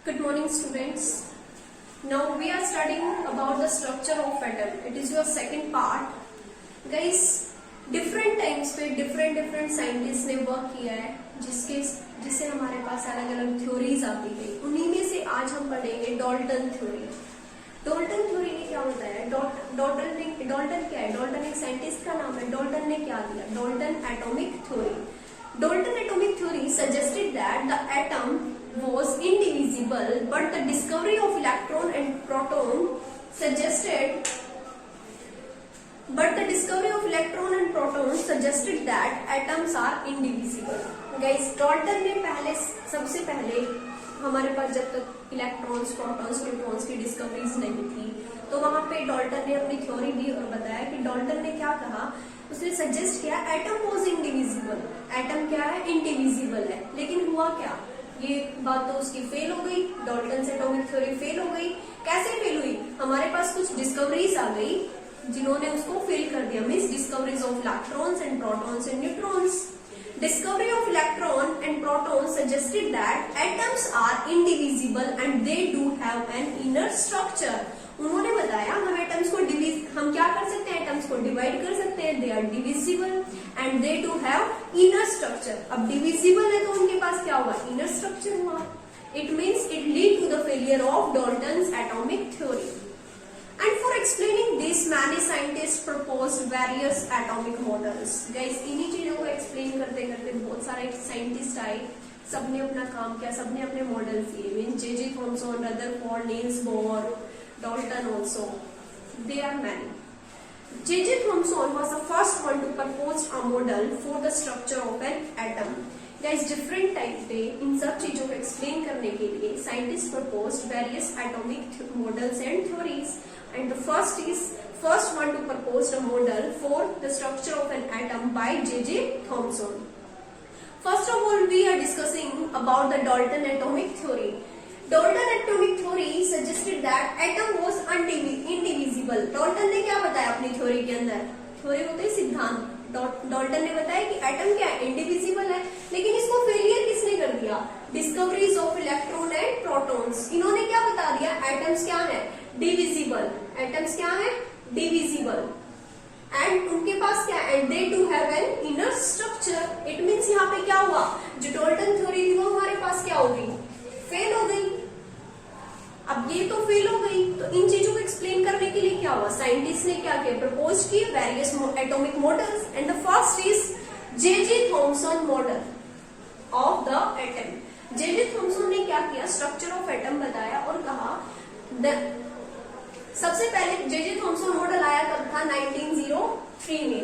Good morning, students. Now we are studying about the structure of atom. It is your second part. Guys, different times पे different scientist ने work किया है जिससे हमारे पास अलग अलग थ्योरीज आती गई। उन्हीं में से आज हम पढ़ेंगे डॉल्टन थ्योरी। डॉल्टन थ्योरी ने क्या बताया? डॉल्टन क्या है? डॉल्टन एक साइंटिस्ट का नाम है। डॉल्टन ने क्या दिया? Dalton atomic theory. Dalton atomic theory suggested that the atom was indivisible, but the discovery of electron and proton suggested that atoms are indivisible. Guys, Dalton ने सबसे पहले हमारे पास जब तक इलेक्ट्रॉन्स, प्रोटॉन्स, न्यूट्रॉन्स की डिस्कवरीज नहीं थी, तो वहां पे डॉल्टन ने अपनी थ्योरी दी और बताया कि डॉल्टन ने क्या कहा, उसने सजेस्ट किया एटम वॉज इंडिविजिबल। एटम क्या है? इंडिविजिबल है। लेकिन हुआ क्या? ये बात तो उसकी फेल हो गई। डॉल्टन एटॉमिक थ्योरी फेल हो गई। कैसे फेल हुई? हमारे पास कुछ डिस्कवरीज आ गई जिन्होंने उसको फेल कर दिया। Means discoveries of electrons and protons and neutrons. Discovery of electron and proton suggested that atoms are indivisible and they do have an inner structure. उन्होंने बताया हम क्या कर सकते हैं? एटम्स को डिवाइड कर सकते हैं। They are divisible and they do have inner structure. अब डिविजिबल है तो उनके पास क्या हुआ? इनर स्ट्रक्चर हुआ। It means it lead to the failure of Dalton's atomic theory. And for explaining this, many scientists proposed various atomic models. Guys, इन्हीं चीजों को एक्सप्लेन करते करते बहुत सारे साइंटिस्ट आए, सबने अपना काम किया, सबने अपने मॉडल किए। Mean J Thomson, Rutherford, Niels Bohr, Dalton also. They are many. J.J. Thomson was the first one to propose a model for the structure of an atom. Guys, different type पे इन सब चीजों को explain करने के लिए scientist proposed various atomic models and theories. And the first one to propose a model for the structure of an atom by J.J. Thomson. First of all, we are discussing about the Dalton atomic theory. Dalton atomic theory suggested that atom was indivisible. Dalton ने क्या बताया अपनी theory के अंदर? Theory होते है सिद्धांत। Dalton ने बताया कि एटम क्या है? इंडिविजिबल है। लेकिन इसको फेलियर किसने कर दिया? Discoveries of electron and protons. इन्होंने क्या बता दिया? एटम्स क्या है? डिविजिबल। एटम्स क्या है? डिविजिबल। एंड उनके पास क्या है? दे do have an inner structure. It means यहाँ पे क्या हुआ? जो डॉल्टन थ्योरी थी वो हमारे पास क्या हो गई? फेल हो गई। अब ये तो फेल हो गई, तो इन चीजों को एक्सप्लेन करने के लिए क्या हुआ? साइंटिस्ट ने क्या किया? प्रपोज किए various atomic models and the first is JJ. Thomson model of the atom. JJ. Thomson ने क्या किया? स्ट्रक्चर ऑफ एटम बताया और कहा सबसे पहले जे.जे. थॉमसन मॉडल आया कब था? 1903 में।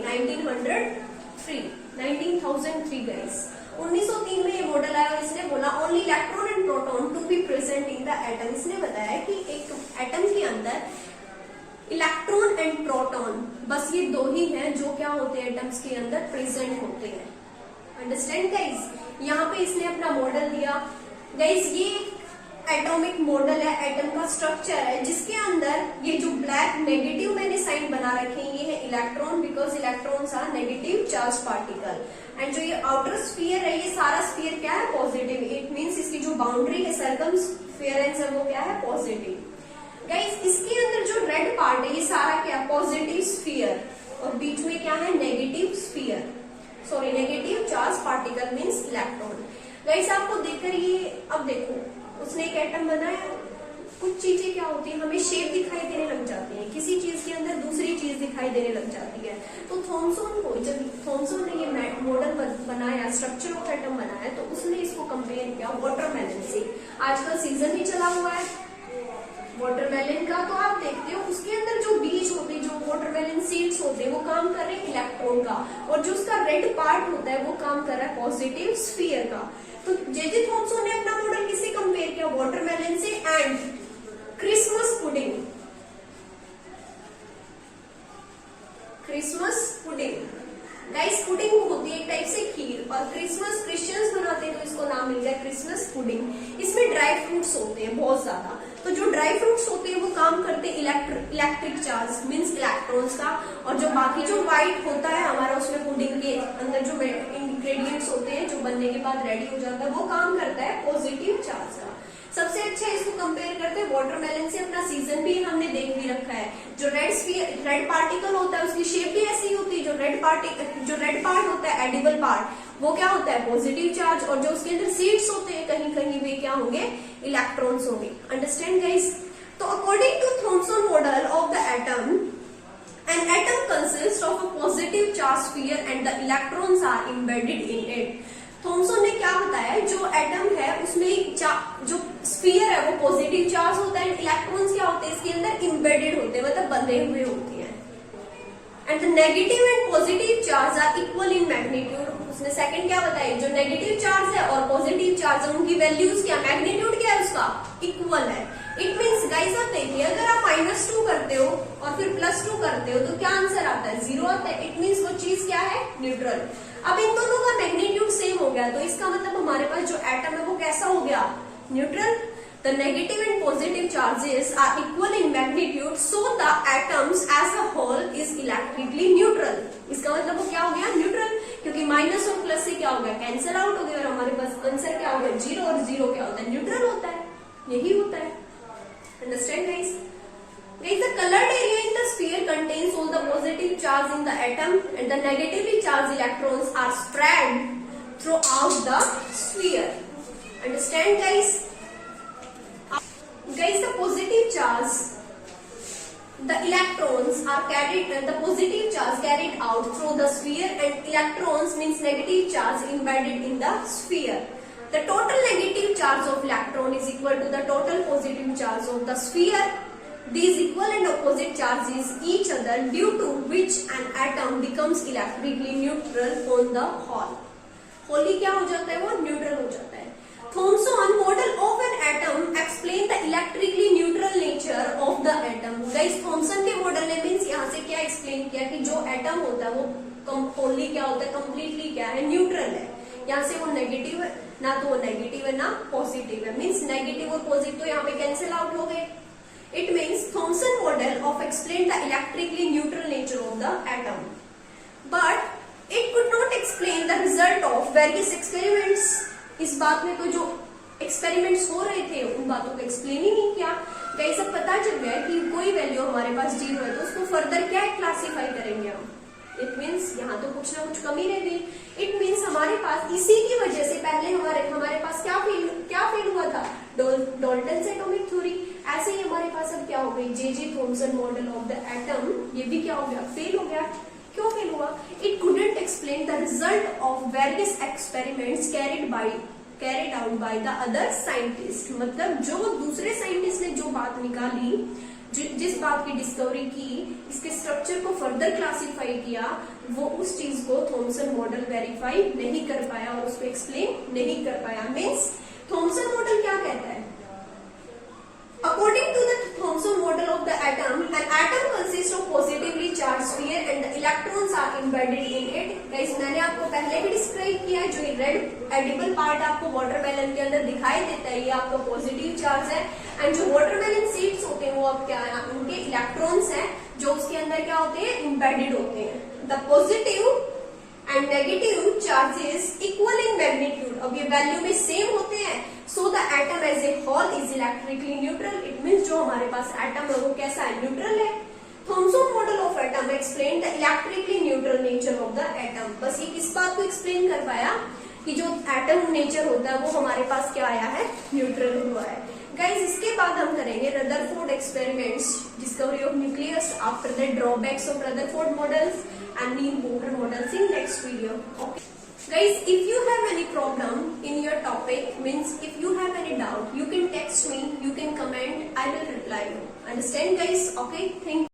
1903 गाइस। 1903 में ये मॉडल आया और इसने बोला only electron and proton to be present in the atom. इसने बताया कि एक एटम के अंदर इलेक्ट्रॉन एंड प्रोटॉन बस ये दो ही हैं जो क्या होते हैं? एटम्स के अंदर प्रेजेंट होते हैं। Understand guys? यहाँ पे इसने अपना मॉडल दिया। गाइस, ये एटॉमिक मॉडल है, एटम का स्ट्रक्चर है जिसके अंदर ये जो ब्लैक नेगेटिव मैंने साइन बना रखे हैं ये है electron, because electrons are negative charge particle. And जो ये आउटर स्फीयर है, ये सारा स्फीयर क्या है? पॉजिटिव। इट मीन्स इसकी जो बाउंड्री है सर्कमफेरेंस है वो क्या है? पॉजिटिव। गाइस, इसके अंदर जो रेड पार्ट है ये सारा क्या? Positive sphere. और बीच में क्या है? Negative sphere, sorry negative charge particle means electron. Guys, आपको देखकर ये, अब देखो उसने एक एटम बनाया। कुछ चीजें क्या होती है? हमें शेप दिखाई देने लग जाती है, किसी चीज के अंदर दूसरी चीज दिखाई देने लग जाती है। तो जब थॉमसन ने ये मॉडल बनाया, स्ट्रक्चर ऑफ एटम बनाया, तो उसने इसको कंपेयर किया वाटरमेलन से। आजकल सीजन ही चला हुआ है वाटरमेलन का, तो आप देखते हो उसके अंदर जो बीज होते हैं, जो वाटरमेलन सीड्स होते हैं, वो काम कर रहे हैं इलेक्ट्रॉन का, और जो उसका रेड पार्ट होता है वो काम कर रहा है पॉजिटिव स्फीयर का। तो जे.जे. थॉमसन ने अपना मॉडल किससे कंपेयर किया? वाटरमेलन से and Christmas pudding. Christmas pudding guys, pudding होती है एक टाइप से खीर, और क्रिसमस क्रिश्चियंस बनाते हैं तो इसको नाम मिल गया क्रिसमस पुडिंग। इसमें ड्राई फ्रूट्स होते हैं बहुत ज्यादा, तो जो ड्राई फ्रूट्स होते हैं वो काम करते हैं इलेक्ट्रिक चार्ज मीन्स इलेक्ट्रॉन्स का, और जो बाकी जो व्हाइट होता है हमारा उसमें पुडिंग के अंदर जो इंग्रेडिएंट्स होते हैं जो बनने के बाद रेडी हो जाता है वो काम करता है पॉजिटिव चार्ज का। सबसे अच्छा इसको कंपेयर करते हैं वाटरमेलन से, अपना सीजन भी हमने देख भी रखा है। जो रेड पार्टिकल होता है उसकी शेप भी ऐसी होती है। जो रेड पार्ट होता है एडिबल पार्ट वो क्या होता है पॉजिटिव चार्ज, और जो उसके अंदर सीड्स होते हैं कहीं कहीं वे क्या होंगे इलेक्ट्रॉन्स होंगे। Understand guys? तो according to Thomson model of the atom, an atom consists of a positive charged sphere and the electrons are embedded in it. Thomson ने क्या बताया, जो एटम है उसमें जो स्फीयर है वो पॉजिटिव चार्ज होता है, इलेक्ट्रॉन्स क्या होते हैं इसके अंदर इम्बेडेड होते हैं, मतलब बंधे हुए होते हैं। And the negative and positive charge are equal in magnitude. उसने सेकंड क्या बताया, जो नेगेटिव चार्ज है और पॉजिटिव चार्ज है उनकी वैल्यूज क्या, मैग्नीट्यूड क्या है उसका, इक्वल है। इट मीन्स गाइस आप देखिए, अगर आप -2 करते हो और फिर +2 करते हो तो क्या आंसर आता है, 0 आता है। इट मीन्स वो चीज क्या है, न्यूट्रल। अब इन दोनों का मैग्नीट्यूड सेम हो गया तो इसका मतलब हमारे पास जो एटम है वो कैसा हो गया, neutral. The negative and positive charges are equal in magnitude so the atoms as a whole is electrically neutral. इसका मतलब वो क्या हो गया, न्यूट्रल, क्योंकि माइनस और प्लस से क्या हो गया, कैंसिल आउट हो गया और हमारे पास आंसर क्या हो गया, 0, और 0 क्या होता है, न्यूट्रल होता है। यही होता है। Understand guys? Guys, the colored area in the sphere contains all the positive charge in the atom and the negatively charged electrons are spread throughout the sphere. Understand guys? Guys, the positive charge, the electrons are carried, the positive charge carried out through the sphere and electrons means negative charge embedded in the sphere. The total negative charge of electron is equal to the total positive charge of the sphere. These equal and opposite charges each other due to which an atom becomes electrically neutral on the whole. Wholly क्या हो जाता है, वो neutral हो जाता है। Thomson model of an atom explain the electrically neutral nature of the atom. Guys, Thomson के model ने मीन्स यहाँ से क्या एक्सप्लेन किया कि जो एटम होता है वो wholly क्या होता है, कम्प्लीटली क्या है, न्यूट्रल है। यहाँ से वो नेगेटिव है ना, तो वो नेगेटिव है ना पॉजिटिव है, मीन्स नेगेटिव और पॉजिटिव तो यहाँ पे कैंसिल आउट हो गए। It means Thompson model of explain the electrically neutral nature of the atom, but it could not explain the result of various experiments. इस बात में तो जो एक्सपेरिमेंट्स हो रहे थे उन बातों को एक्सप्लेन ही नहीं किया। कहीं सब पता चल गया कि कोई वैल्यू हमारे पास 0 है तो उसको फर्दर क्या क्लासीफाई करेंगे हम। इट मीन्स यहाँ तो कुछ ना कुछ कमी रह गई। इट मीन्स हमारे पास इसी की वजह से पहले हमारे पास क्या फेल हुआ था, डाल्टन से एटॉमिक थ्योरी। ऐसे ही हमारे पास अब क्या हो गई, J Thomson model of the atom, ये भी क्या हो गया, फेल हो गया। क्यों फेल हुआ, it couldn't explain the result of various experiments carried out by the other scientist. मतलब जो दूसरे साइंटिस्ट ने जो बात निकाली, जिस बात की डिस्कवरी की, इसके स्ट्रक्चर को फर्दर क्लासिफाई किया, वो उस चीज को थॉमसन मॉडल वेरीफाई नहीं कर पाया और उसको एक्सप्लेन नहीं कर पाया। मीन्स थॉमसन मॉडल क्या कहता है, according to the Thomson model of the atom, an atom consist of positively charge sphere and the electrons are embedded in it. Guys, मैंने आपको पहले भी डिस्क्राइब किया है, जो रेड एडिबल पार्ट आपको वाटरमेलन के अंदर दिखाई देता है ये आपका पॉजिटिव चार्ज है, एंड जो वाटरमेलन सीड्स होते हैं वो अब क्या है, उनके इलेक्ट्रॉन्स हैं जो उसके अंदर क्या होते हैं, एम्बेडेड होते हैं। The positive and negative charges equal in magnitude, अब ये वैल्यू में सेम होते हैं, so the atom as a whole is electrically neutral. It means जो हमारे पास एटम है वो कैसा है, न्यूट्रल है। Thompson model of atom explain the electrically neutral nature of the atom. बस ये किस बात को एक्सप्लेन कर पाया कि जो एटम नेचर होता है वो हमारे पास क्या आया है, न्यूट्रल हुआ है। गाइस, इसके बाद हम करेंगे Rutherford experiments, discovery of nucleus, after that drawbacks of Rutherford models and Neil Bohr models in next video. Okay. Guys, if you have any problem in your topic, means if you have any doubt, you can text me, you can comment, I will reply you. Understand guys? Okay, thank you.